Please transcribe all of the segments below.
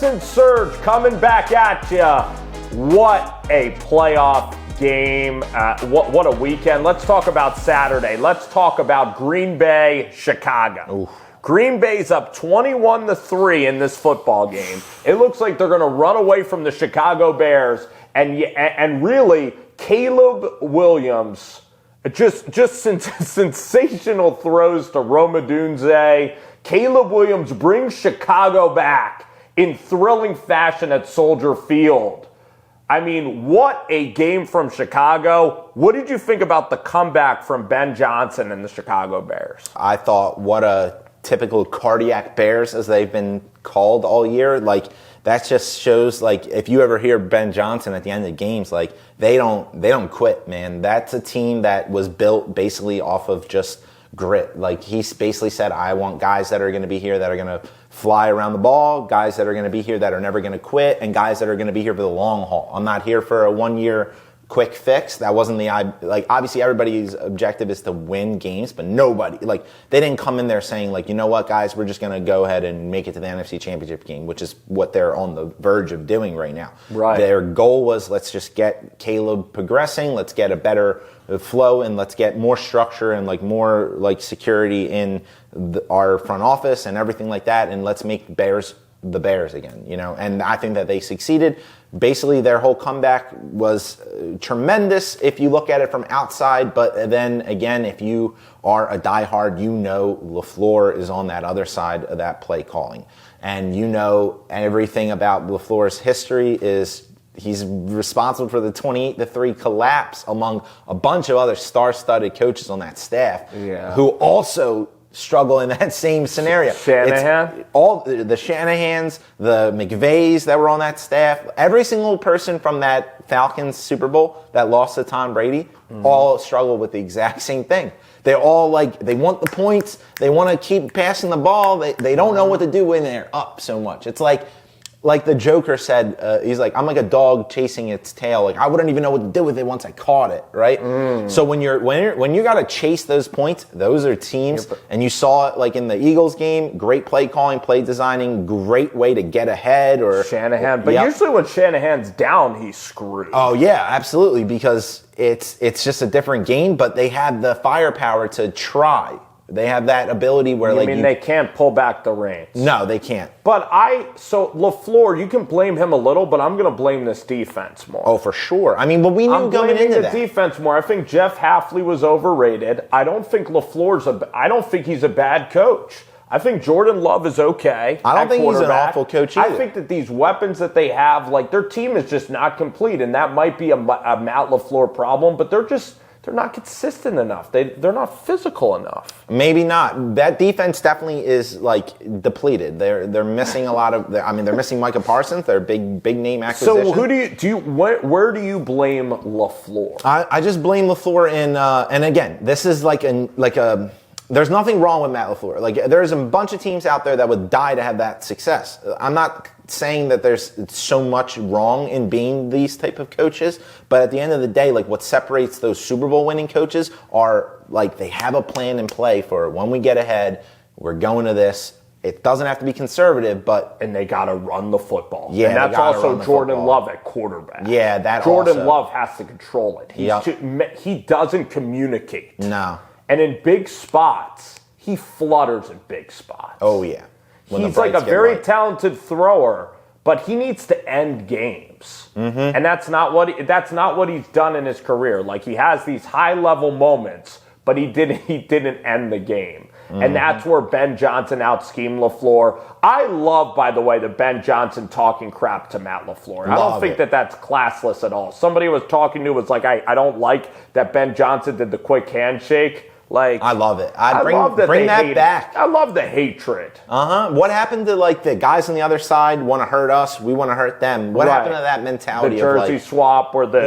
Texans surge coming back at you. What a playoff game. What a weekend. Let's talk about Saturday. Let's talk about Green Bay, Chicago. Oof. Green Bay's up 21-3 in this football game. It looks like they're going to run away from the Chicago Bears. And really, Caleb Williams, just sensational throws to Rome Odunze. Caleb Williams brings Chicago back in thrilling fashion at Soldier Field. I mean, what a game from Chicago. What did you think about the comeback from Ben Johnson and the Chicago Bears? I thought, what a typical cardiac Bears, as they've been called all year. Like, that just shows, like, if you ever hear Ben Johnson at the end of games, like, they don't quit, man. That's a team that was built basically off of just grit. Like, he's basically said, I want guys that are going to be here that are going to fly around the ball, guys that are going to be here that are never going to quit, and guys that are going to be here for the long haul. I'm not here for a one-year quick fix. That wasn't obviously everybody's objective is to win games, but nobody, they didn't come in there saying, you know what, guys, we're just going to go ahead and make it to the NFC Championship game, which is what they're on the verge of doing right now. Right. Their goal was, let's just get Caleb progressing, let's get a better flow, and let's get more structure and more security in our front office and everything like that, and let's make the Bears again, and I think that they succeeded. Basically, their whole comeback was tremendous if you look at it from outside, but then again, if you are a diehard, LaFleur is on that other side of that play calling, and everything about LaFleur's history is he's responsible for the 28-3 collapse among a bunch of other star-studded coaches on that staff, who also struggle in that same scenario. Shanahan? It's all the Shanahans, the McVays that were on that staff, every single person from that Falcons Super Bowl that lost to Tom Brady, all struggle with the exact same thing. They all they want the points, they want to keep passing the ball, they don't know what to do when they're up so much. It's like the Joker said, he's like, I'm like a dog chasing its tail. I wouldn't even know what to do with it once I caught it, right? So when you got to chase those points, those are teams. And you saw it in the Eagles game, great play calling, play designing, great way to get ahead. Or Shanahan, but usually when Shanahan's down, he's screwed. Oh yeah, absolutely, because it's just a different game. But they had the firepower to try. They have that ability where they can't pull back the reins. No, they can't. But so LaFleur, you can blame him a little, but I'm going to blame this defense more. Oh, for sure. I mean, but we knew going into that. I'm blaming the defense more. I think Jeff Hafley was overrated. I don't think I don't think he's a bad coach. I think Jordan Love is okay. I don't think he's an awful coach either. I think that these weapons that they have, their team is just not complete, and that might be a Matt LaFleur problem, but they're not consistent enough. They're not physical enough. Maybe not. That defense definitely is depleted. They're missing a lot of. They're missing Micah Parsons. They're a big name acquisition. So where do you blame LaFleur? I just blame LaFleur in. And again, this is there's nothing wrong with Matt LaFleur. There's a bunch of teams out there that would die to have that success. I'm not saying that there's so much wrong in being these type of coaches, but at the end of the day, what separates those Super Bowl winning coaches are they have a plan in play for when we get ahead, we're going to this. It doesn't have to be conservative, and they got to run the football. Yeah, and that's also Jordan Love at quarterback. Yeah, that Jordan Love has to control it. He doesn't communicate. No. And in big spots, he flutters in big spots. Oh, yeah. He's a very talented thrower, but he needs to end games. Mm-hmm. And that's not what he's done in his career. He has these high-level moments, but he didn't end the game. Mm-hmm. And that's where Ben Johnson out-schemed LaFleur. I love, by the way, the Ben Johnson talking crap to Matt LaFleur. I don't think that's classless at all. Somebody I was talking to was I don't like that Ben Johnson did the quick handshake. I love it. Bring that back. I love the hatred. What happened to the guys on the other side want to hurt us? We want to hurt them. What happened to that mentality? The jersey swap or the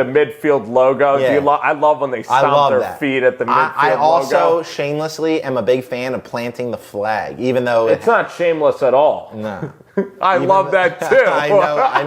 midfield logo. Yeah. I love when they stomp their feet at the midfield logo. I also shamelessly am a big fan of planting the flag, even though it's not shameless at all. No, I love that too. I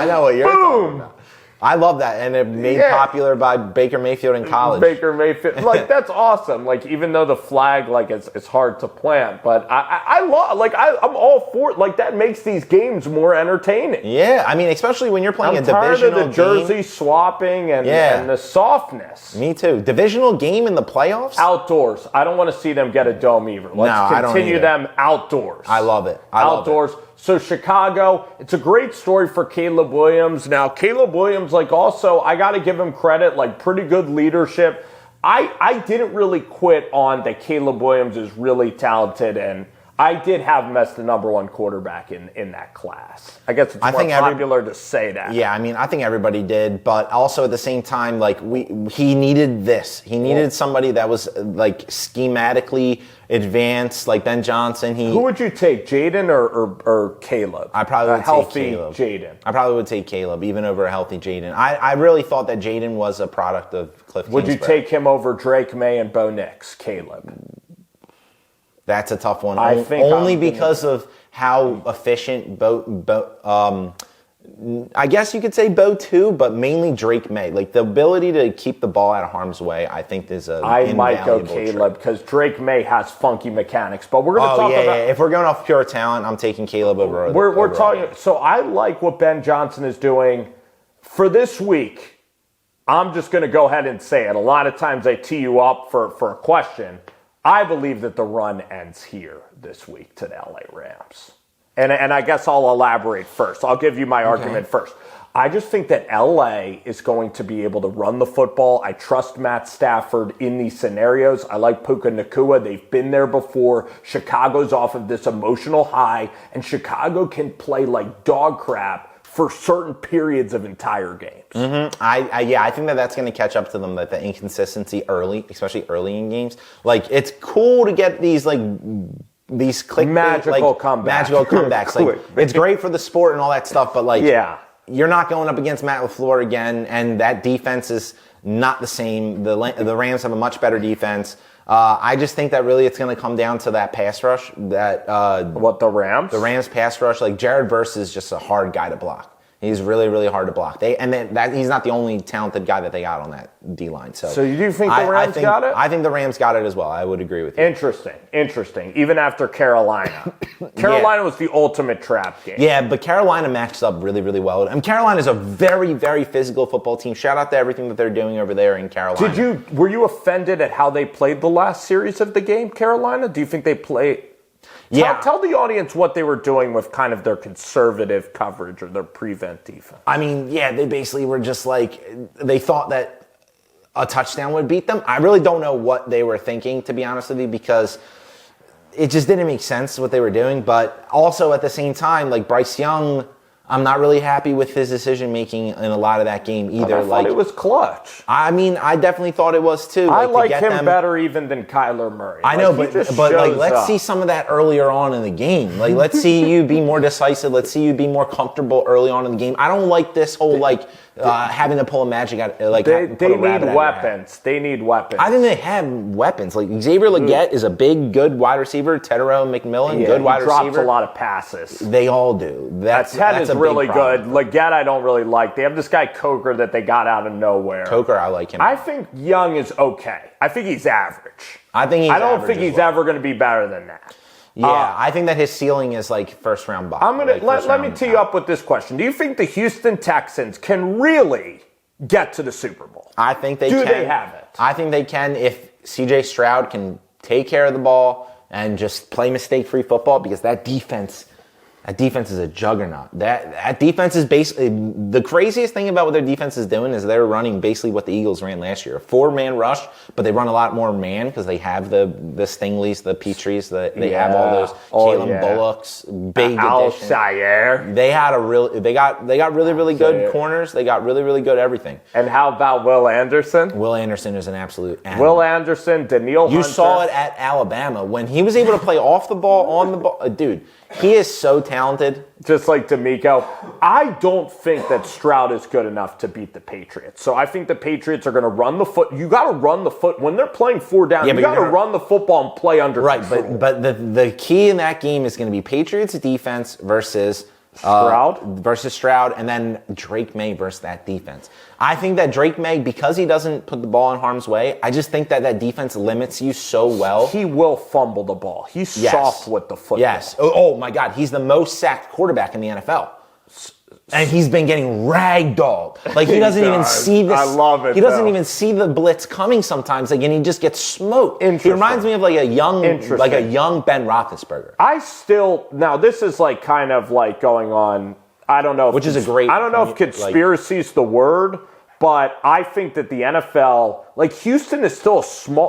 know what you're talking about. I love that, and it made popular by Baker Mayfield in college. Baker Mayfield, like that's awesome. Like even though the flag, like it's hard to plant, but I love, like I'm all for it. Like that makes these games more entertaining. Yeah, I mean, especially when you're playing a divisional game. I'm tired of the jersey swapping and the softness. Me too. Divisional game in the playoffs? Outdoors. I don't want to see them get a dome either. Let's continue them outdoors. I love it. Outdoors. So Chicago, it's a great story for Caleb Williams. Now, Caleb Williams, like also, I got to give him credit, like pretty good leadership. I didn't really quit on that Caleb Williams is really talented, and I did have him as the number one quarterback in that class. I guess it's more popular to say that. Yeah, I mean, I think everybody did, but also at the same time, like he needed this. He needed somebody that was like schematically advanced, like Ben Johnson. Who would you take, Jaden or Caleb? I probably would take Caleb. Jaden. I probably would take Caleb, even over a healthy Jaden. I really thought that Jaden was a product of Cliff Kingsbury. Would you take him over Drake May and Bo Nix, Caleb? That's a tough one. I think only because of how efficient I guess you could say Bo too, but mainly Drake May. Like the ability to keep the ball out of harm's way, I think is a I might go Caleb because Drake May has funky mechanics. But we're going to talk about. If we're going off pure talent, I'm taking Caleb over. We're talking. So I like what Ben Johnson is doing for this week. I'm just going to go ahead and say it. A lot of times I tee you up for a question. I believe that the run ends here this week to the LA Rams. And I guess I'll elaborate first. I'll give you my argument first. I just think that LA is going to be able to run the football. I trust Matt Stafford in these scenarios. I like Puka Nacua. They've been there before. Chicago's off of this emotional high, and Chicago can play like dog crap for certain periods of entire games. Mm-hmm. I think that's going to catch up to them, like the inconsistency early, especially early in games. Like it's cool to get these magical comebacks. Like it's great for the sport and all that stuff, but you're not going up against Matt LaFleur again, and that defense is not the same. The Rams have a much better defense. I just think that really it's going to come down to that pass rush. The Rams? The Rams pass rush. Like Jared Verse is just a hard guy to block. He's really, really hard to block. He's not the only talented guy that they got on that D-line. So you do think the Rams got it? I think the Rams got it as well. I would agree with you. Interesting. Even after Carolina. Carolina was the ultimate trap game. Yeah, but Carolina matched up really, really well. And Carolina is a very, very physical football team. Shout out to everything that they're doing over there in Carolina. Were you offended at how they played the last series of the game, Carolina? Do you think they played... Tell the audience what they were doing with kind of their conservative coverage or their prevent defense. I mean, they basically were just like, they thought that a touchdown would beat them. I really don't know what they were thinking, to be honest with you, because it just didn't make sense what they were doing. But also at the same time, like Bryce Young, I'm not really happy with his decision-making in a lot of that game either. I thought it was clutch. I mean, I definitely thought it was too. I like him better even than Kyler Murray. I know, but let's see some of that earlier on in the game. Like, let's see you be more decisive. Let's see you be more comfortable early on in the game. I don't like this whole, having to pull a magic out. They need weapons. They need weapons. I think they have weapons. Like, Xavier Legette is a big, good wide receiver. Tedero McMillan, good wide receiver. He drops a lot of passes. They all do. That's really good. Legette, I don't really like. They have this guy Coker that they got out of nowhere. Coker, I like him. I think Young is okay. I think he's average. I don't think he's ever going to be better than that. Yeah, I think that his ceiling is like first round bottom. Let me tee you up with this question. Do you think the Houston Texans can really get to the Super Bowl? I think they can. Do they have it? I think they can if C.J. Stroud can take care of the ball and just play mistake-free football, because that defense is a juggernaut. That defense is basically, the craziest thing about what their defense is doing is they're running basically what the Eagles ran last year. A 4-man rush, but they run a lot more man because they have the Stingleys, the Petries, they have all those Kalen Bullocks, big addition. Shire. They got really, really good corners. They got really, really good everything. And how about Will Anderson? Will Anderson is an absolute animal. Will Anderson, Daniil Hunter. You saw it at Alabama when he was able to play off the ball, on the ball. Dude, he is so talented. Just like D'Amico. I don't think that Stroud is good enough to beat the Patriots. So I think the Patriots are going to run the foot. You got to run the foot. When they're playing 4 down, you got to run the football and play under control. Right, but the key in that game is going to be Patriots defense versus versus Stroud, and then Drake May versus that defense. I think that Drake May, because he doesn't put the ball in harm's way, I just think that defense limits you so well. He will fumble the ball. He's soft with the football. Yes. Oh my God, he's the most sacked quarterback in the NFL. And he's been getting ragdolled. Like, he doesn't even see this. I love it. He doesn't even see the blitz coming sometimes. Like, and he just gets smoked. He reminds me of like a young Ben Roethlisberger. Now this is like kind of like going on. I don't know. Which is a great. I don't know if conspiracy is the word, but I think that the NFL, like Houston, is still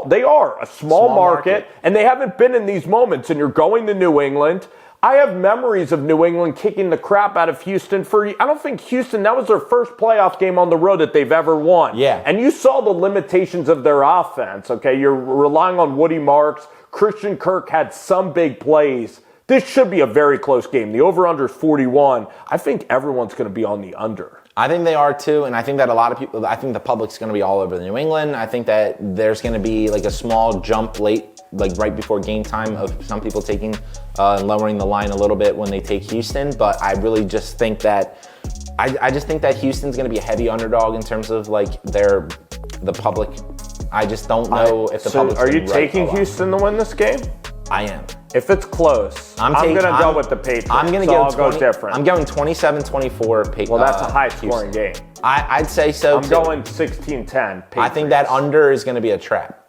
they are a small market, and they haven't been in these moments. And you're going to New England. I have memories of New England kicking the crap out of Houston I don't think Houston, that was their first playoff game on the road that they've ever won. Yeah. And you saw the limitations of their offense, okay? You're relying on Woody Marks. Christian Kirk had some big plays. This should be a very close game. The over-under is 41. I think everyone's going to be on the under. I think they are too, and I think that a lot of people, I think the public's going to be all over New England. I think that there's going to be like a small jump late, like right before game time, of some people taking and lowering the line a little bit when they take Houston. But I really just think that I just think that Houston's going to be a heavy underdog in terms of like the public. I just don't know if the public. Are you taking Houston to win this game? I am. If it's close, I'm going to go with the Patriots. I'm going to go different. I'm going 27-24 Patriots. Well, that's a high-scoring game. I'd say so. I'm going 16-10 Patriots. I think that under is going to be a trap.